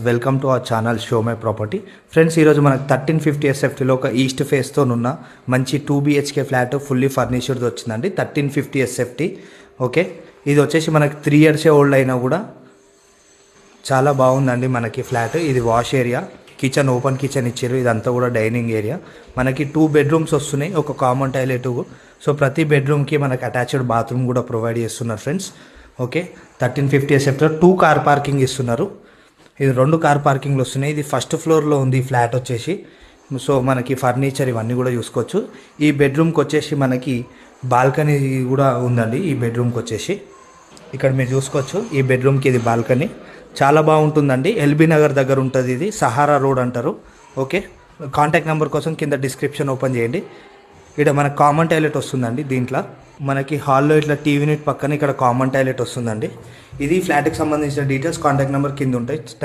Welcome to our channel show my property. Friends, ఈరోజు మనకు 1350 ఎస్ఎఫ్టీలో ఒక ఈస్ట్ ఫేస్తో ఉన్న మంచి 2 BHK ఫ్లాట్ ఫుల్లీ ఫర్నిచర్డ్ వచ్చిందండి. 1350 ఎస్ఎఫ్టీ. ఓకే, ఇది వచ్చేసి మనకి 3 years ఓల్డ్ అయినా కూడా చాలా బాగుందండి మనకి ఫ్లాట్. ఇది wash area, kitchen, open kitchen ఇచ్చారు. ఇదంతా కూడా డైనింగ్ ఏరియా. మనకి 2 bedrooms వస్తున్నాయి, ఒక కామన్ టాయిలెట్. సో ప్రతి బెడ్రూమ్కి మనకి అటాచ్డ్ బాత్రూమ్ కూడా ప్రొవైడ్ చేస్తున్నారు ఫ్రెండ్స్. ఓకే, 1350 ఎస్ఎఫ్టీలో 2 car పార్కింగ్ ఇస్తున్నారు. ఇది 2 car పార్కింగ్లు వస్తున్నాయి. ఇది ఫస్ట్ ఫ్లోర్లో ఉంది ఈ ఫ్లాట్ వచ్చేసి. సో మనకి ఫర్నిచర్ ఇవన్నీ కూడా చూసుకోవచ్చు. ఈ బెడ్రూమ్కి వచ్చేసి మనకి బాల్కనీ కూడా ఉందండి. ఈ బెడ్రూమ్కి వచ్చేసి ఇక్కడ మీరు చూసుకోవచ్చు. ఈ బెడ్రూమ్కి ఇది బాల్కనీ చాలా బాగుంటుందండి. ఎల్బీ నగర్ దగ్గర ఉంటుంది. ఇది సహారా రోడ్ అంటారు. ఓకే, కాంటాక్ట్ నెంబర్ కోసం కింద డిస్క్రిప్షన్ ఓపెన్ చేయండి. ఇక్కడ మనకు కామన్ టాయిలెట్ వస్తుందండి. దీంట్లో మనకి హాల్లో ఇట్లా టీవీ యూనిట్ పక్కన ఇక్కడ కామన్ టాయిలెట్ వస్తుందండి. ఇది ఫ్లాట్కి సంబంధించిన డీటెయిల్స్ కాంటాక్ట్ నెంబర్ కింద ఉంటాయి. థ్యాంక్స్.